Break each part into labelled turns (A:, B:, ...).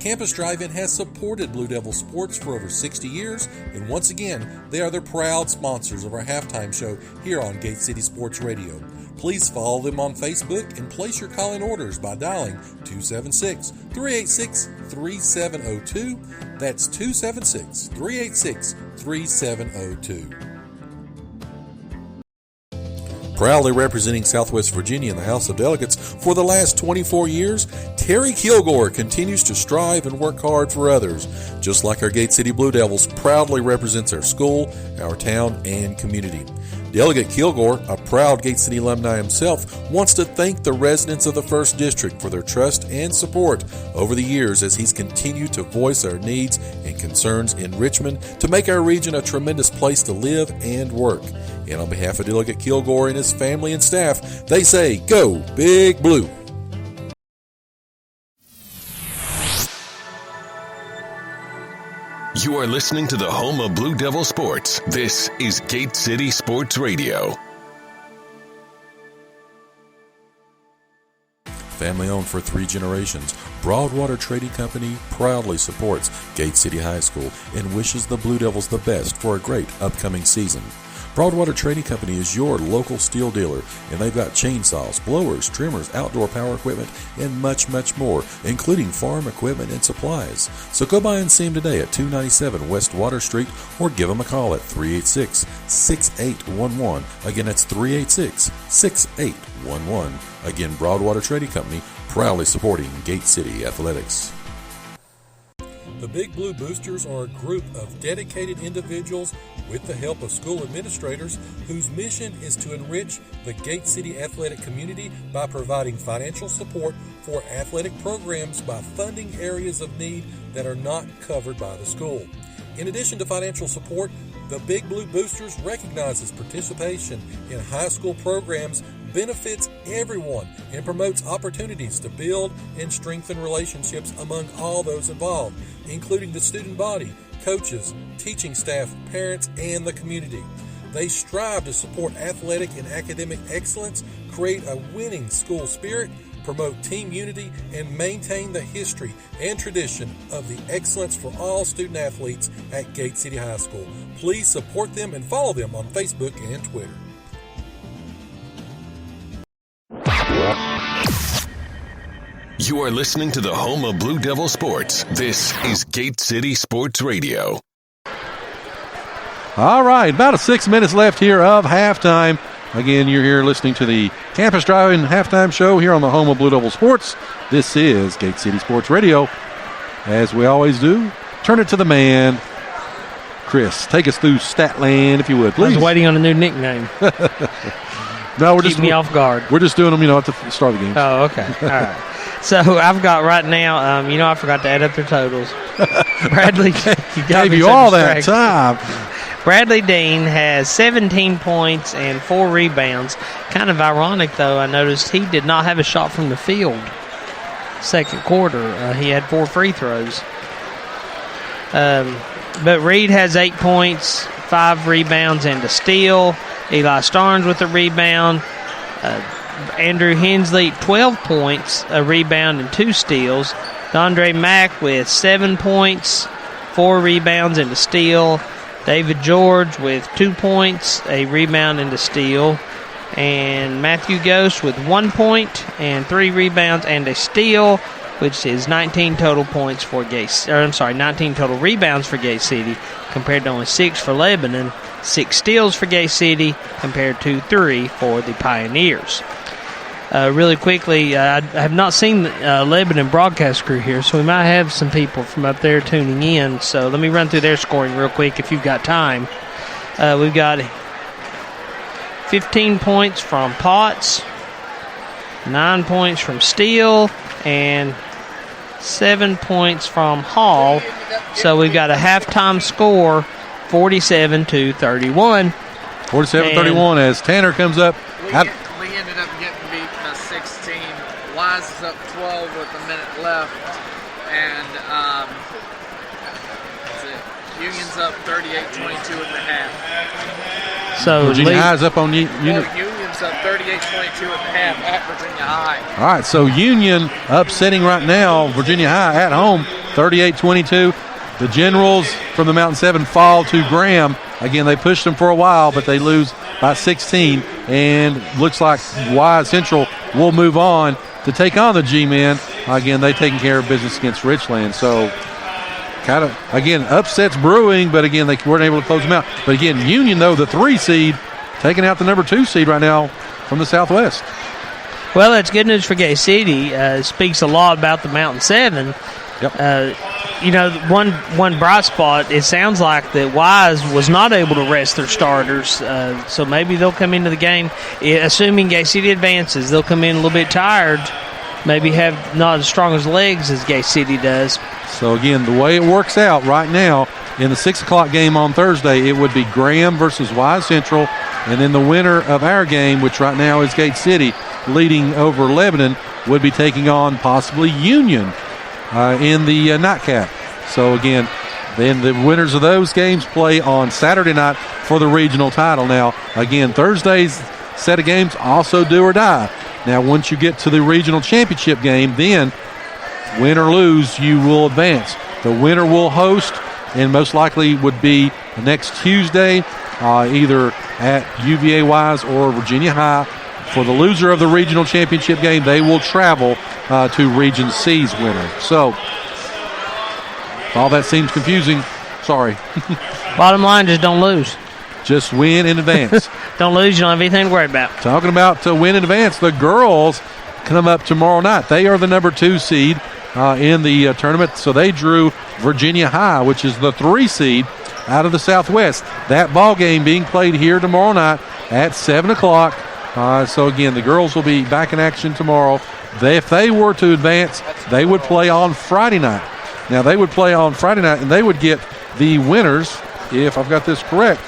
A: Campus Drive-In has supported Blue Devil sports for over 60 years, and once again, they are the proud sponsors of our halftime show here on Gate City Sports Radio. Please follow them on Facebook and place your call-in orders by dialing 276-386-3702. That's 276-386-3702. Proudly representing Southwest Virginia in the House of Delegates for the last 24 years, Terry Kilgore continues to strive and work hard for others. Just like our Gate City Blue Devils proudly represents our school, our town, and community. Delegate Kilgore, a proud Gate City alumni himself, wants to thank the residents of the 1st District for their trust and support over the years as he's continued to voice our needs and concerns in Richmond to make our region a tremendous place to live and work. And on behalf of Delegate Kilgore and his family and staff, they say, Go Big Blue!
B: You are listening to the home of Blue Devil Sports. This is Gate City Sports Radio.
A: Family owned for 3 generations, Broadwater Trading Company proudly supports Gate City High School and wishes the Blue Devils the best for a great upcoming season. Broadwater Trading Company is your local steel dealer, and they've got chainsaws, blowers, trimmers, outdoor power equipment, and much, much more, including farm equipment and supplies. So go by and see them today at 297 West Water Street, or give them a call at 386-6811. Again, that's 386-6811. Again, Broadwater Trading Company, proudly supporting Gate City Athletics. The Big Blue Boosters are a group of dedicated individuals with the help of school administrators whose mission is to enrich the Gate City athletic community by providing financial support for athletic programs by funding areas of need that are not covered by the school. In addition to financial support, the Big Blue Boosters recognizes participation in high school programs benefits everyone and promotes opportunities to build and strengthen relationships among all those involved, including the student body, coaches, teaching staff, parents, and the community. They strive to support athletic and academic excellence, create a winning school spirit, promote team unity, and maintain the history and tradition of the excellence for all student athletes at Gate City High School. Please support them and follow them on Facebook and Twitter.
B: You are listening to the home of Blue Devil Sports. This is Gate City Sports Radio.
C: All right, about 6 minutes left here of halftime. Again, you're here listening to the Campus Drive-In halftime show here on the home of Blue Devil Sports. This is Gate City Sports Radio. As we always do, turn it to the man. Chris, take us through Statland, if you would, please.
D: I was waiting on a new nickname.
C: No,
D: Keep me off guard.
C: We're just doing them, at the start of the game.
D: Oh, okay. All right. So I've got right now, I forgot to add up their totals. Bradley
C: gave you all that time.
D: Bradley Dean has 17 points and 4 rebounds. Kind of ironic, though, I noticed he did not have a shot from the field. Second quarter, he had 4 free throws. But Reed has 8 points, 5 rebounds, and a steal. Eli Starnes with a rebound. Andrew Hensley, 12 points, a rebound, and 2 steals. Dondre Mack with 7 points, 4 rebounds, and a steal. David George with 2 points, a rebound, and a steal. And Matthew Ghost with 1 point and 3 rebounds and a steal, which is 19 total points for 19 total rebounds for Gate City, compared to only 6 for Lebanon. 6 steals for Gate City compared to 3 for the Pioneers. Really quickly, I have not seen the Lebanon broadcast crew here, so we might have some people from up there tuning in. So let me run through their scoring real quick if you've got time. We've got 15 points from Potts, 9 points from Steele, and 7 points from Hall. So we've got a halftime score, 47-31.
C: 47-31 as Tanner comes up.
E: We ended up getting beat by 16. Wise is up 12 with a minute left. And that's it. Union's up 38-22 at the half.
D: So
C: Virginia High's up on Union.
E: Union's up 38-22 at the half at Virginia High.
C: All right, so Union upsetting right now Virginia High at home, 38-22. The Generals from the Mountain 7 fall to Graham. Again, they pushed them for a while, but they lose by 16. And looks like Wise Central will move on to take on the G-Men. Again, they taking care of business against Richland. So, kind of, again, upsets brewing, but again, they weren't able to close them out. But again, Union, though, the 3 seed, taking out the number 2 seed right now from the Southwest.
D: Well, that's good news for Gay City. Speaks a lot about the Mountain 7.
C: Yep.
D: One bright spot, it sounds like that Wise was not able to rest their starters, so maybe they'll come into the game, assuming Gay City advances, they'll come in a little bit tired, maybe have not as strong as legs as Gay City does.
C: So, again, the way it works out right now, in the 6 o'clock game on Thursday, it would be Graham versus Wise Central, and then the winner of our game, which right now is Gate City, leading over Lebanon, would be taking on possibly Union in the nightcap. So, again, then the winners of those games play on Saturday night for the regional title. Now, again, Thursday's set of games also do or die. Now, once you get to the regional championship game, then win or lose, you will advance. The winner will host, and most likely would be next Tuesday, either at UVA Wise or Virginia High. For the loser of the regional championship game, they will travel to Region C's winner. So, if all that seems confusing, sorry.
D: Bottom line, just don't lose.
C: Just win in advance.
D: Don't lose, you don't have anything to worry about.
C: Talking about win in advance, the girls come up tomorrow night. They are the number 2 seed in the tournament, so they drew Virginia High, which is the 3 seed out of the Southwest. That ball game being played here tomorrow night at 7 o'clock. So, again, the girls will be back in action tomorrow. If they were to advance, they would play on Friday night. Now, they would play on Friday night, and they would get the winners, if I've got this correct.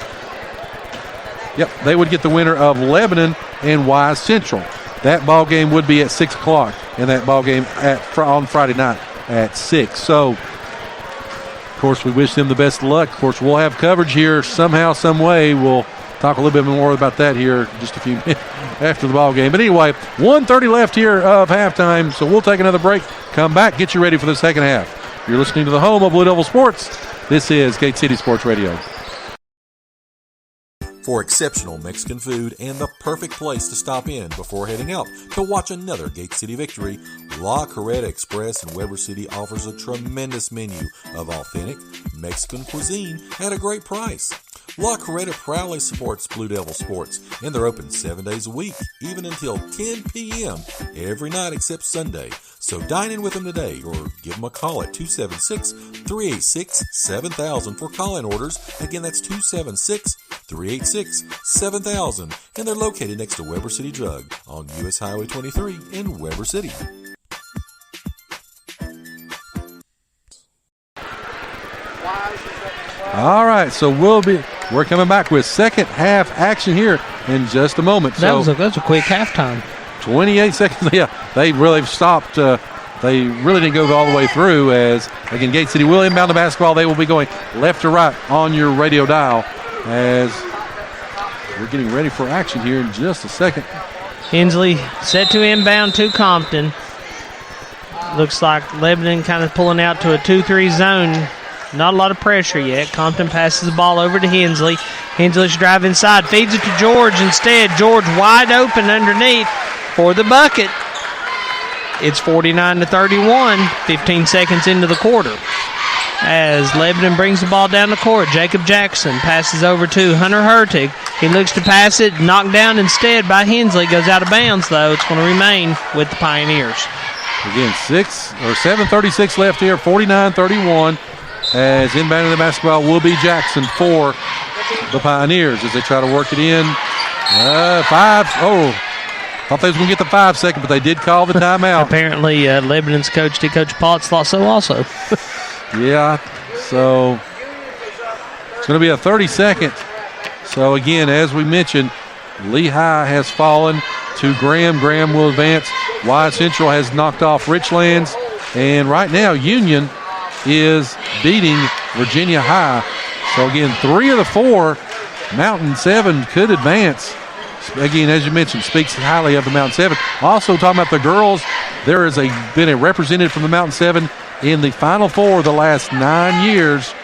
C: Yep, they would get the winner of Lebanon and Wise Central. That ball game would be at 6 o'clock, and that ball game on Friday night at 6. So, of course, we wish them the best of luck. Of course, we'll have coverage here somehow, some way. We'll talk a little bit more about that here just a few minutes after the ball game. But anyway, 1:30 left here of halftime, so we'll take another break. Come back, get you ready for the second half. You're listening to the home of Blue Devil Sports. This is Gate City Sports Radio.
A: For exceptional Mexican food and the perfect place to stop in before heading out to watch another Gate City victory, La Carreta Express in Weber City offers a tremendous menu of authentic Mexican cuisine at a great price. La Carreta proudly supports Blue Devil Sports, and they're open 7 days a week, even until 10 p.m. every night except Sunday. So dine in with them today or give them a call at 276-386-7000 for call-in orders. Again, that's 276-386-7000. And they're located next to Weber City Drug on U.S. Highway 23 in Weber City.
C: All right, so we're coming back with second half action here in just a moment.
D: That was a quick halftime.
C: 28 seconds. Yeah, they really stopped. They really didn't go all the way through as, again, Gate City will inbound the basketball. They will be going left to right on your radio dial as we're getting ready for action here in just a second.
D: Hensley set to inbound to Compton. Looks like Lebanon kind of pulling out to a 2-3 zone. Not a lot of pressure yet. Compton passes the ball over to Hensley. Hensley's drive inside, feeds it to George instead. George wide open underneath for the bucket. It's 49-31, 15 seconds into the quarter. As Lebanon brings the ball down the court, Jacob Jackson passes over to Hunter Hertig. He looks to pass it, knocked down instead by Hensley. Goes out of bounds, though. It's going to remain with the Pioneers.
C: Again, 7:36 left here, 49-31. As inbounding the basketball will be Jackson for the Pioneers as they try to work it in. Thought they was going to get the 5 second, but they did call the timeout.
D: Apparently, Lebanon's coach, Coach Potts, thought so also.
C: Yeah, so it's going to be a 30-second. So, again, as we mentioned, Lehigh has fallen to Graham. Graham will advance. Wise Central has knocked off Richlands. And right now, Union is beating Virginia High. So, again, 3 of the 4 Mountain 7 could advance. again, as you mentioned, speaks highly of the Mountain 7. Also talking about the girls, there has been a representative from the Mountain 7 in the Final Four the last 9 years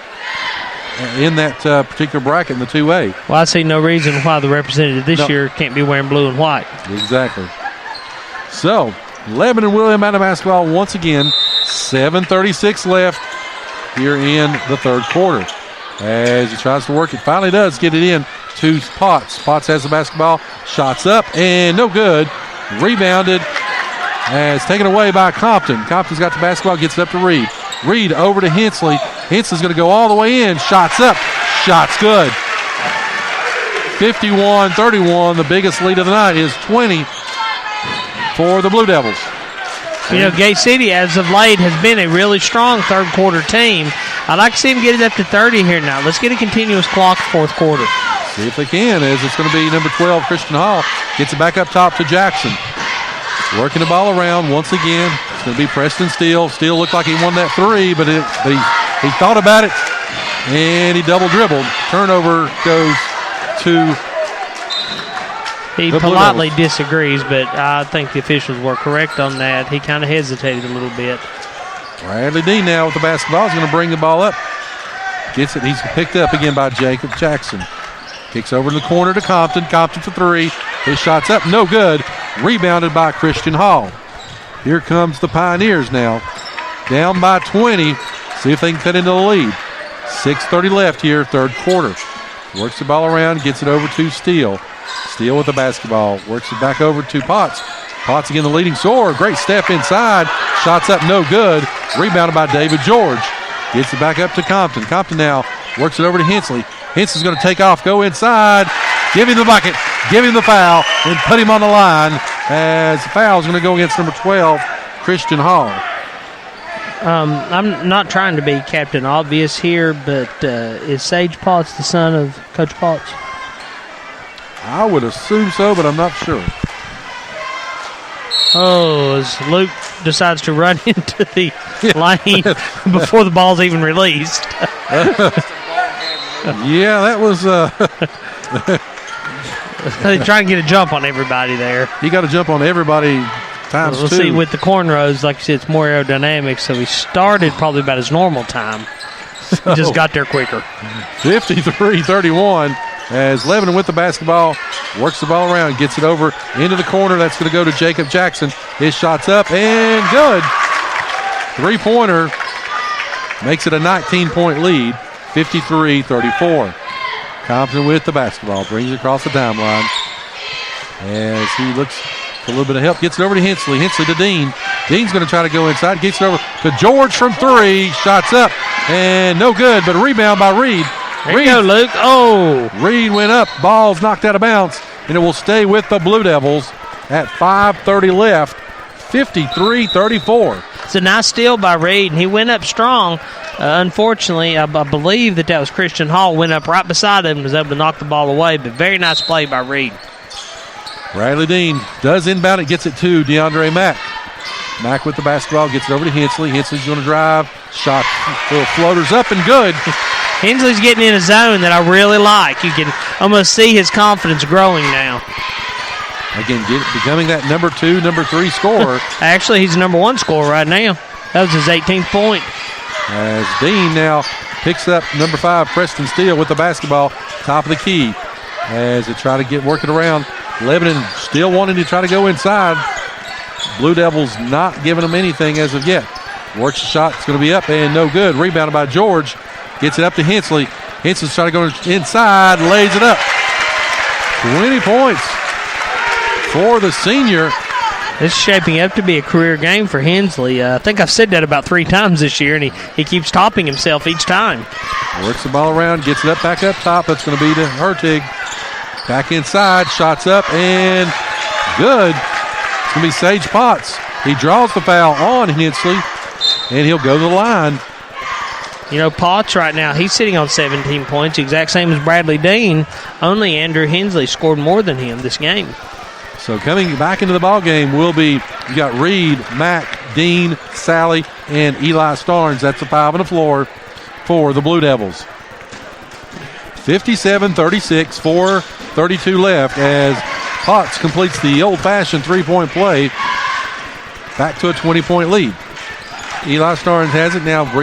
C: in that particular bracket in the 2A.
D: Well, I see no reason why the representative this year can't be wearing blue and white.
C: Exactly. So, Lebanon will inbound basketball once again. 7:36 left here in the third quarter. As he tries to work it, finally does get it in to Potts. Potts has the basketball, shots up, and no good. Rebounded as taken away by Compton. Compton's got the basketball, gets it up to Reed. Reed over to Hensley. Hensley's going to go all the way in. Shots up. Shots good. 51-31. The biggest lead of the night is 20 for the Blue Devils.
D: You know, Gate City, as of late, has been a really strong third quarter team. I'd like to see them get it up to 30 here now. Let's get a continuous clock fourth quarter.
C: See if they can, as it's going to be number 12, Christian Hall. Gets it back up top to Jackson. Working the ball around once again. It's going to be Preston Steele. Steele looked like he won that three, but he thought about it, and he double dribbled. Turnover goes to
D: He politely disagrees, but I think the officials were correct on that. He kind of hesitated a little bit.
C: Bradley Dean now with the basketball is going to bring the ball up. Gets it. He's picked up again by Jacob Jackson. Kicks over in the corner to Compton. Compton for three. His shot's up. No good. Rebounded by Christian Hall. Here comes the Pioneers now. Down by 20. See if they can cut into the lead. 6:30 left here, third quarter. Works the ball around. Gets it over to Steele. Steele with the basketball. Works it back over to Potts. Potts again the leading scorer. Great step inside. Shots up no good. Rebounded by David George. Gets it back up to Compton. Compton now works it over to Hensley. Hensley's going to take off, go inside. Give him the bucket. Give him the foul. And put him on the line as the foul is going to go against number 12, Christian Hall.
D: I'm not trying to be Captain Obvious here, but is Sage Potts the son of Coach Potts?
C: I would assume so, but I'm not sure.
D: Oh, as Luke decides to run into the lane before the ball's even released.
C: Yeah, that was...
D: They're trying to get a jump on everybody there.
C: He got a jump on everybody times
D: we'll
C: two.
D: See, with the cornrows, like you said, it's more aerodynamic, so he started probably about his normal time. He just got there quicker.
C: 53-31 as Lebanon with the basketball works the ball around, gets it over into the corner. That's going to go to Jacob Jackson. His shot's up and good. Three-pointer makes it a 19-point lead, 53-34. Compton with the basketball, brings it across the timeline as he looks for a little bit of help. Gets it over to Hensley. Hensley to Dean. Dean's going to try to go inside. Gets it over to George from three. Shots up and no good, but a rebound by Reed.
D: There you go, Luke. Oh.
C: Reed went up. Ball's knocked out of bounds, and it will stay with the Blue Devils at 5:30 left, 53-34.
D: It's a nice steal by Reed, and he went up strong. Unfortunately, I believe that was Christian Hall. Went up right beside him and was able to knock the ball away, but very nice play by Reed.
C: Bradley Dean does inbound it, gets it to DeAndre Mack. Mack with the basketball, gets it over to Hensley. Hensley's going to drive. Shot, little floaters up and good.
D: Hensley's getting in a zone that I really like. You can almost see his confidence growing now.
C: Again, becoming that number 2, number 3 scorer.
D: Actually, he's the number 1 scorer right now. That was his 18th point.
C: As Dean now picks up number 5, Preston Steele with the basketball, top of the key. As they try to work it around. Lebanon still wanting to try to go inside. Blue Devils not giving them anything as of yet. Works the shot. It's going to be up and no good. Rebounded by George. Gets it up to Hensley. Hensley's trying to go inside. Lays it up. 20 points for the senior.
D: This is shaping up to be a career game for Hensley. I think I've said that about 3 times this year, and he keeps topping himself each time.
C: Works the ball around. Gets it up back up top. That's going to be to Hertig. Back inside. Shots up and good. It's going to be Sage Potts. He draws the foul on Hensley, and he'll go to the line.
D: You know, Potts right now, he's sitting on 17 points, exact same as Bradley Dean. Only Andrew Hensley scored more than him this game.
C: So coming back into the ball game will be, you got Reed, Mack, Dean, Sally, and Eli Starnes. That's the 5 on the floor for the Blue Devils. 57-36, 4:32 left as Potts completes the old-fashioned three-point play. Back to a 20-point lead. Eli Starnes has it now.